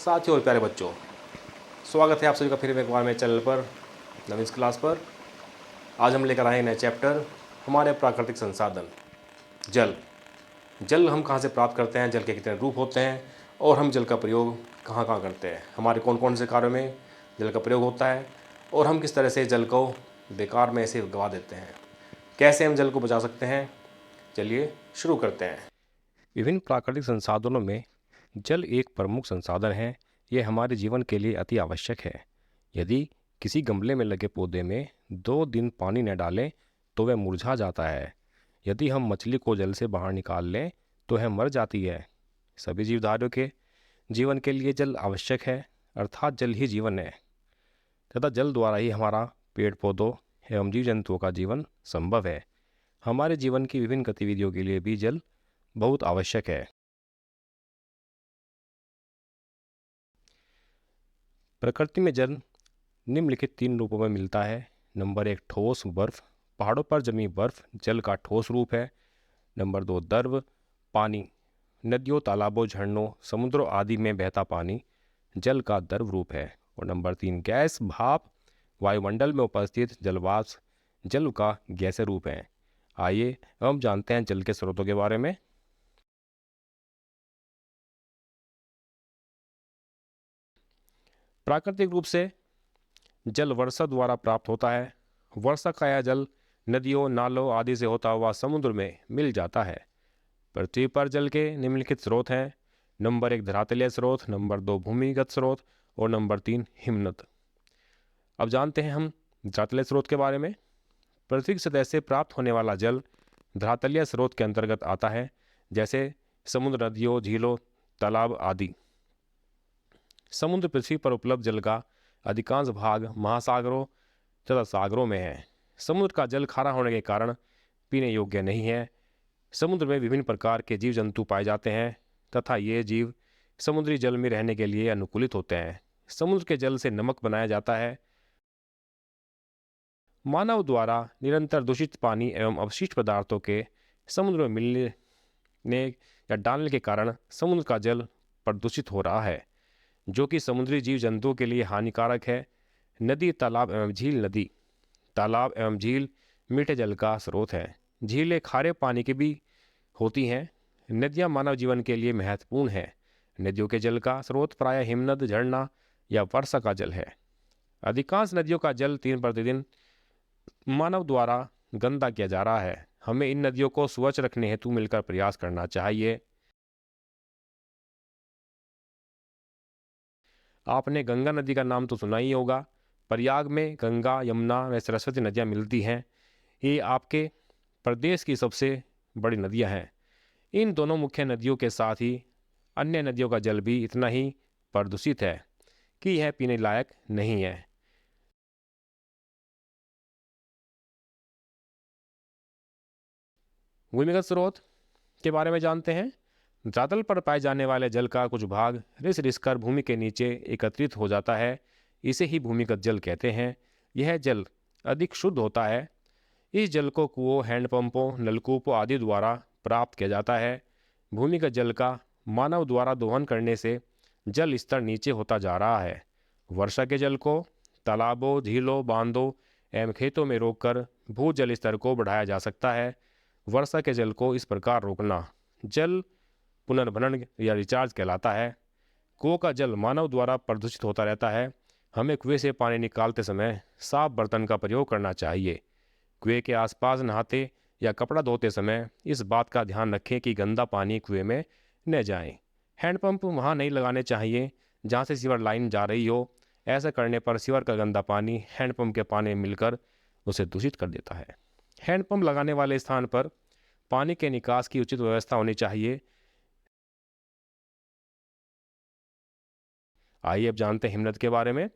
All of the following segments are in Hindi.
साथियों और प्यारे बच्चों, स्वागत है आप सभी का फिर एक बार मेरे चैनल पर नवीन क्लास पर। आज हम लेकर आए हैं नए चैप्टर हमारे प्राकृतिक संसाधन जल। जल हम कहाँ से प्राप्त करते हैं, जल के कितने रूप होते हैं और हम जल का प्रयोग कहाँ कहाँ करते हैं, हमारे कौन कौन से कार्यों में जल का प्रयोग होता है और हम किस तरह से जल को बेकार में ऐसे गवा देते हैं, कैसे हम जल को बचा सकते हैं। चलिए शुरू करते हैं। विभिन्न प्राकृतिक संसाधनों में जल एक प्रमुख संसाधन है। ये हमारे जीवन के लिए अति आवश्यक है। यदि किसी गमले में लगे पौधे में 2 दिन पानी न डालें तो वह मुरझा जाता है। यदि हम मछली को जल से बाहर निकाल लें तो वह मर जाती है। सभी जीवधारियों के जीवन के लिए जल आवश्यक है, अर्थात जल ही जीवन है तथा जल द्वारा ही हमारा पेड़ पौधों एवं जीव जंतुओं का जीवन संभव है। हमारे जीवन की विभिन्न गतिविधियों के लिए भी जल बहुत आवश्यक है। प्रकृति में जल निम्नलिखित 3 रूपों में मिलता है। नंबर 1 ठोस बर्फ, पहाड़ों पर जमी बर्फ जल का ठोस रूप है। नंबर 2 द्रव पानी, नदियों तालाबों झरनों समुद्रों आदि में बहता पानी जल का द्रव रूप है। और नंबर 3 गैस भाप, वायुमंडल में उपस्थित जलवाष्प जल का गैसीय रूप है। आइए हम जानते हैं जल के स्रोतों के बारे में। प्राकृतिक रूप से जल वर्षा द्वारा प्राप्त होता है। वर्षा का यह जल नदियों नालों आदि से होता हुआ समुद्र में मिल जाता है। पृथ्वी पर जल के निम्नलिखित स्रोत हैं। नंबर 1 धरातलीय स्रोत, नंबर 2 भूमिगत स्रोत और नंबर 3 हिमनद। अब जानते हैं हम धरातलीय स्रोत के बारे में। पृथ्वी की सतह से प्राप्त होने वाला जल धरातलीय स्रोत के अंतर्गत आता है, जैसे समुद्र, नदियों, झीलों, तालाब आदि। समुद्र पृथ्वी पर उपलब्ध जल का अधिकांश भाग महासागरों तथा सागरों में है। समुद्र का जल खारा होने के कारण पीने योग्य नहीं है। समुद्र में विभिन्न प्रकार के जीव जंतु पाए जाते हैं तथा ये जीव समुद्री जल में रहने के लिए अनुकूलित होते हैं। समुद्र के जल से नमक बनाया जाता है। मानव द्वारा निरंतर दूषित पानी एवं अवशिष्ट पदार्थों के समुद्र में मिलने या डालने के कारण समुद्र का जल प्रदूषित हो रहा है, जो कि समुद्री जीव जंतुओं के लिए हानिकारक है। नदी तालाब एवं झील, नदी तालाब एवं झील मीठे जल का स्रोत है। झीलें खारे पानी की भी होती हैं। नदियां मानव जीवन के लिए महत्वपूर्ण है। नदियों के जल का स्रोत प्रायः हिमनद, झरना या वर्षा का जल है। अधिकांश नदियों का जल दिन प्रतिदिन मानव द्वारा गंदा किया जा रहा है। हमें इन नदियों को स्वच्छ रखने हेतु मिलकर प्रयास करना चाहिए। आपने गंगा नदी का नाम तो सुना ही होगा। प्रयाग में गंगा, यमुना व सरस्वती नदियाँ मिलती हैं। ये आपके प्रदेश की सबसे बड़ी नदियाँ हैं। इन दोनों मुख्य नदियों के साथ ही अन्य नदियों का जल भी इतना ही प्रदूषित है कि यह पीने लायक नहीं है। भूमिगत स्रोत के बारे में जानते हैं। धरातल पर पाए जाने वाले जल का कुछ भाग रिस रिस कर भूमि के नीचे एकत्रित हो जाता है। इसे ही भूमिगत जल कहते हैं। यह जल अधिक शुद्ध होता है। इस जल को कुओं, हैंडपंपों, नलकूपों आदि द्वारा प्राप्त किया जाता है। भूमिगत जल का मानव द्वारा दोहन करने से जल स्तर नीचे होता जा रहा है। वर्षा के जल को तालाबों, झीलों, बांधों एवं खेतों में रोककर भूजल स्तर को बढ़ाया जा सकता है। वर्षा के जल को इस प्रकार रोकना जल पुनर्भरण या रिचार्ज कहलाता है। कुओं का जल मानव द्वारा प्रदूषित होता रहता है। हमें कुएं से पानी निकालते समय साफ बर्तन का प्रयोग करना चाहिए। कुएं के आसपास नहाते या कपड़ा धोते समय इस बात का ध्यान रखें कि गंदा पानी कुएं में न जाए। हैंडपंप वहाँ नहीं लगाने चाहिए जहाँ से सीवर लाइन जा रही हो। ऐसा करने पर सीवर का गंदा पानी हैंडपंप के पानी में मिलकर उसे दूषित कर देता है। हैंडपंप लगाने वाले स्थान पर पानी के निकास की उचित व्यवस्था होनी चाहिए। आइए अब जानते हैं हिमनद के बारे में।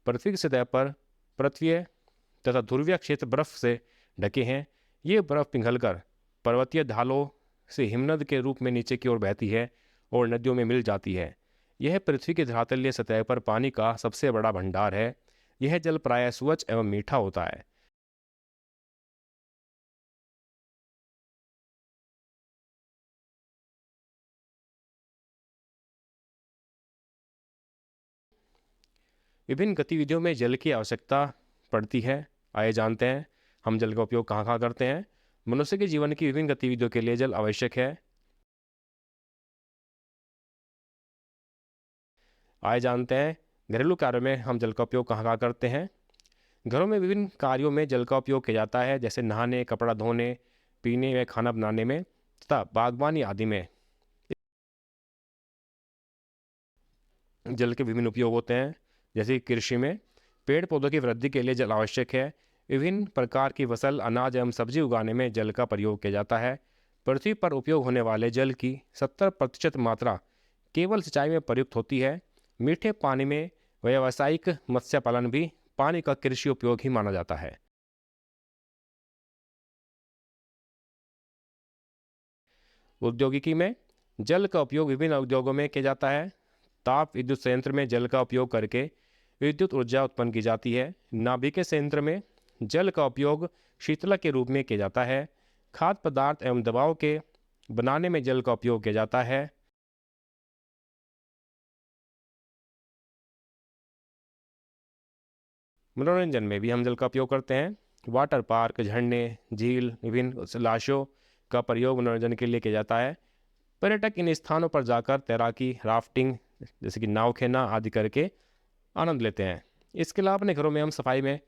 पृथ्वी की सतह पर पृथ्वी तथा ध्रुवीय क्षेत्र बर्फ से ढके हैं। ये बर्फ पिघलकर पर्वतीय ढालों से हिमनद के रूप में नीचे की ओर बहती है और नदियों में मिल जाती है। यह पृथ्वी की धरातलीय सतह पर पानी का सबसे बड़ा भंडार है। यह जल प्रायः स्वच्छ एवं मीठा होता है। विभिन्न गतिविधियों में जल की आवश्यकता पड़ती है। आइए जानते हैं हम जल का उपयोग कहाँ कहाँ करते हैं। मनुष्य के जीवन की विभिन्न गतिविधियों के लिए जल आवश्यक है। आइए जानते हैं घरेलू कार्यों में हम जल का उपयोग कहाँ कहाँ करते हैं। घरों में विभिन्न कार्यों में जल का उपयोग किया जाता है, जैसे नहाने, कपड़ा धोने, पीने व खाना बनाने में तथा बागवानी आदि में जल के विभिन्न उपयोग होते हैं। जैसे कि कृषि में पेड़ पौधों की वृद्धि के लिए जल आवश्यक है। विभिन्न प्रकार की फसल, अनाज एवं सब्जी उगाने में जल का प्रयोग किया जाता है। पृथ्वी पर उपयोग होने वाले जल की 70% मात्रा केवल सिंचाई में प्रयुक्त होती है। मीठे पानी में व्यावसायिक मत्स्य पालन भी पानी का कृषि उपयोग ही माना जाता है। औद्योगिकी में जल का उपयोग विभिन्न उद्योगों में किया जाता है। ताप विद्युत संयंत्र में जल का उपयोग करके विद्युत ऊर्जा उत्पन्न की जाती है। नाभिकीय संयंत्र में जल का उपयोग शीतलक के रूप में किया जाता है। खाद्य पदार्थ एवं दवाओं के बनाने में जल का उपयोग किया जाता है। मनोरंजन में भी हम जल का उपयोग करते हैं। वाटर पार्क, झरने, झील, विभिन्न जलाशयों का प्रयोग मनोरंजन के लिए किया जाता है। पर्यटक इन स्थानों पर जाकर तैराकी, राफ्टिंग जैसे कि नाव खेना आदि करके आनंद लेते हैं। इसके अलावा अपने घरों में हम सफाई में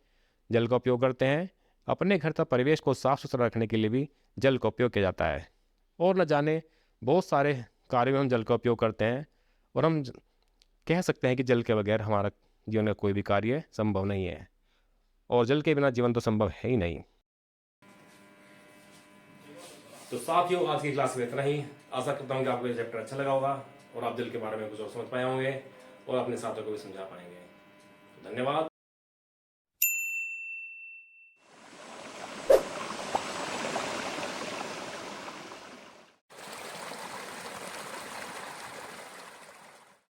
जल का उपयोग करते हैं। अपने घर तथा परिवेश को साफ सुथरा रखने के लिए भी जल का उपयोग किया जाता है। और न जाने बहुत सारे कार्यों में हम जल का उपयोग करते हैं। और हम कह सकते हैं कि जल के बगैर हमारा जीवन का कोई भी कार्य संभव नहीं है, और जल के बिना जीवन तो संभव है ही नहीं। तो साथियों, आज की क्लास में इतना ही। आशा करता हूँ कि आपको ये चैप्टर अच्छा लगा होगा और आप जल के बारे में कुछ और समझ पाए होंगे और अपने साथियों को भी समझा पाएंगे। धन्यवाद।